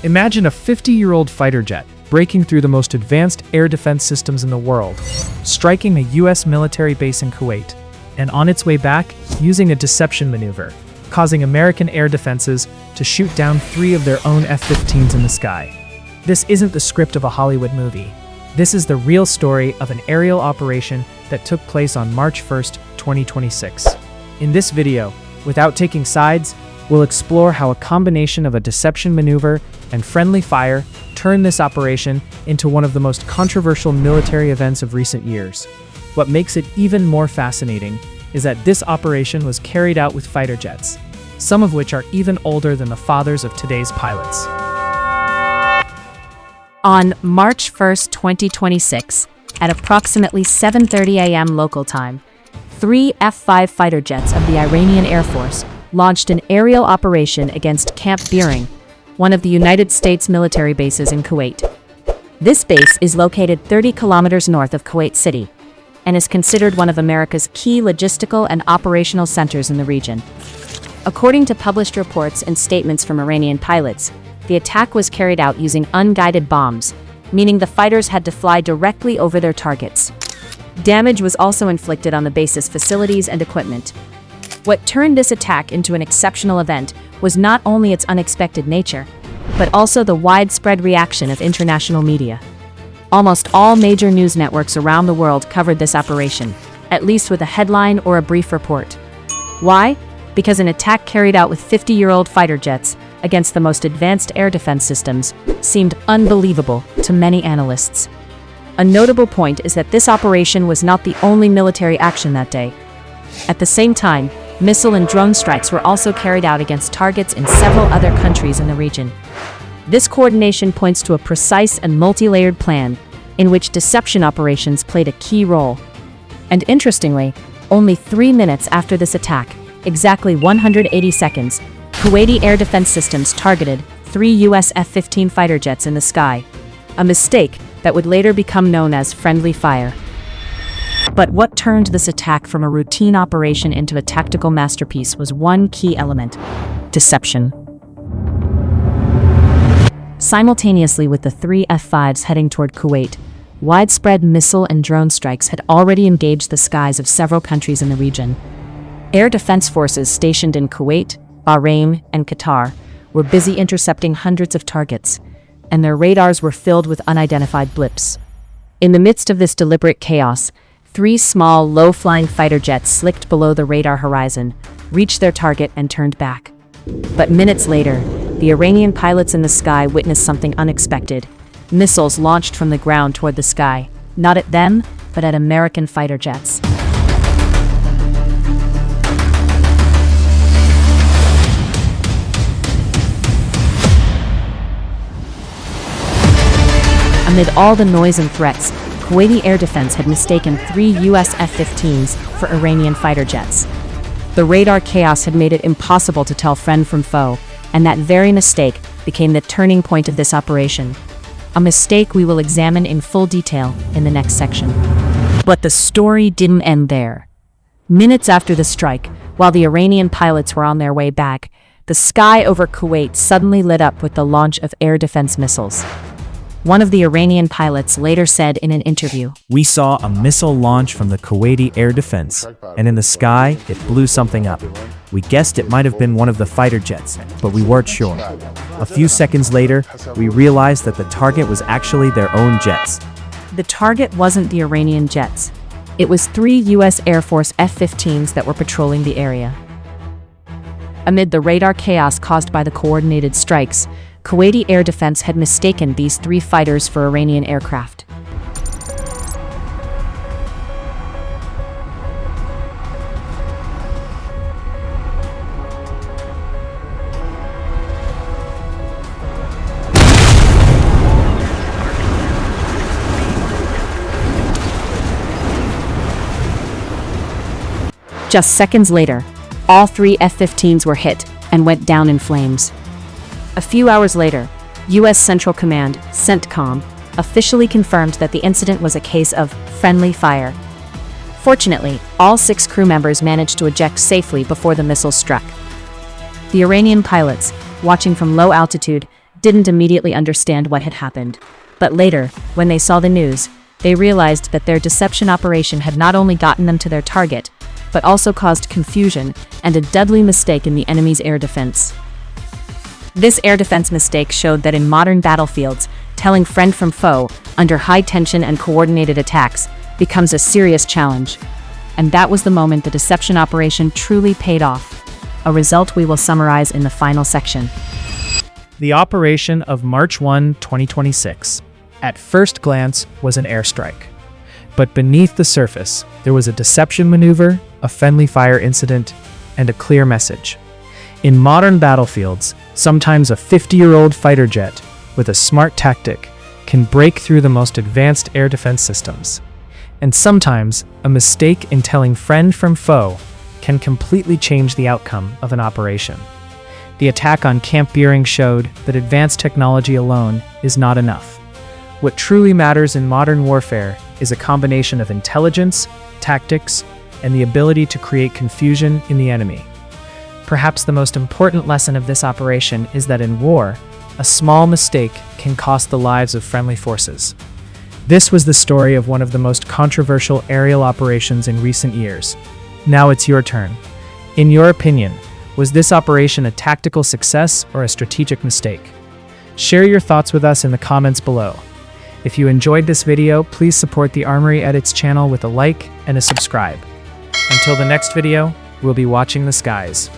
Imagine a 50-year-old fighter jet breaking through the most advanced air defense systems in the world, striking a U.S. military base in Kuwait, and on its way back, using a deception maneuver, causing American air defenses to shoot down 3 of their own F-15s in the sky. This isn't the script of a Hollywood movie. This is the real story of an aerial operation that took place on March 1st, 2026. In this video, without taking sides, we'll explore how a combination of a deception maneuver and friendly fire turned this operation into one of the most controversial military events of recent years. What makes it even more fascinating is that this operation was carried out with fighter jets, some of which are even older than the fathers of today's pilots. On March 1st, 2026, at approximately 7:30 a.m. local time, 3 F-5 fighter jets of the Iranian Air Force launched an aerial operation against Camp Buehring, one of the United States military bases in Kuwait. This base is located 30 kilometers north of Kuwait City and is considered one of America's key logistical and operational centers in the region. According to published reports and statements from Iranian pilots, the attack was carried out using unguided bombs, meaning the fighters had to fly directly over their targets. Damage was also inflicted on the base's facilities and equipment. What turned this attack into an exceptional event was not only its unexpected nature, but also the widespread reaction of international media. Almost all major news networks around the world covered this operation, at least with a headline or a brief report. Why? Because an attack carried out with 50-year-old fighter jets against the most advanced air defense systems seemed unbelievable to many analysts. A notable point is that this operation was not the only military action that day. At the same time, missile and drone strikes were also carried out against targets in several other countries in the region. This coordination points to a precise and multi-layered plan in which deception operations played a key role. And interestingly, only 3 minutes after this attack, exactly 180 seconds, Kuwaiti air defense systems targeted 3 U.S. F-15 fighter jets in the sky, a mistake that would later become known as friendly fire. But what turned this attack from a routine operation into a tactical masterpiece was one key element: deception. Simultaneously with the 3 F-5s heading toward Kuwait, widespread missile and drone strikes had already engaged the skies of several countries in the region. Air defense forces stationed in Kuwait, Buehring, and Qatar were busy intercepting hundreds of targets, and their radars were filled with unidentified blips. In the midst of this deliberate chaos, 3 small, low-flying fighter jets slicked below the radar horizon, reached their target, and turned back. But minutes later, the Iranian pilots in the sky witnessed something unexpected. Missiles launched from the ground toward the sky, not at them, but at American fighter jets. Amid all the noise and threats, Kuwaiti air defense had mistaken 3 U.S. F-15s for Iranian fighter jets. The radar chaos had made it impossible to tell friend from foe, and that very mistake became the turning point of this operation. A mistake we will examine in full detail in the next section. But the story didn't end there. Minutes after the strike, while the Iranian pilots were on their way back, the sky over Kuwait suddenly lit up with the launch of air defense missiles. One of the Iranian pilots later said in an interview, "We saw a missile launch from the Kuwaiti air defense, and in the sky, it blew something up. We guessed it might have been one of the fighter jets, but we weren't sure. A few seconds later, we realized that the target was actually their own jets." The target wasn't the Iranian jets. It was 3 U.S. Air Force F-15s that were patrolling the area. Amid the radar chaos caused by the coordinated strikes, Kuwaiti air defense had mistaken these 3 fighters for Iranian aircraft. Just seconds later, all 3 F-15s were hit and went down in flames. A few hours later, U.S. Central Command, CENTCOM, officially confirmed that the incident was a case of friendly fire. Fortunately, all 6 crew members managed to eject safely before the missiles struck. The Iranian pilots, watching from low altitude, didn't immediately understand what had happened. But later, when they saw the news, they realized that their deception operation had not only gotten them to their target, but also caused confusion and a deadly mistake in the enemy's air defense. This air defense mistake showed that in modern battlefields, telling friend from foe under high tension and coordinated attacks becomes a serious challenge. And that was the moment the deception operation truly paid off, a result we will summarize in the final section. The operation of March 1, 2026, at first glance was an airstrike. But beneath the surface, there was a deception maneuver, a friendly fire incident, and a clear message. In modern battlefields, sometimes a 50-year-old fighter jet with a smart tactic can break through the most advanced air defense systems. And sometimes, a mistake in telling friend from foe can completely change the outcome of an operation. The attack on Camp Buehring showed that advanced technology alone is not enough. What truly matters in modern warfare is a combination of intelligence, tactics, and the ability to create confusion in the enemy. Perhaps the most important lesson of this operation is that in war, a small mistake can cost the lives of friendly forces. This was the story of one of the most controversial aerial operations in recent years. Now it's your turn. In your opinion, was this operation a tactical success or a strategic mistake? Share your thoughts with us in the comments below. If you enjoyed this video, please support the Armory Edits channel with a like and a subscribe. Until the next video, we'll be watching the skies.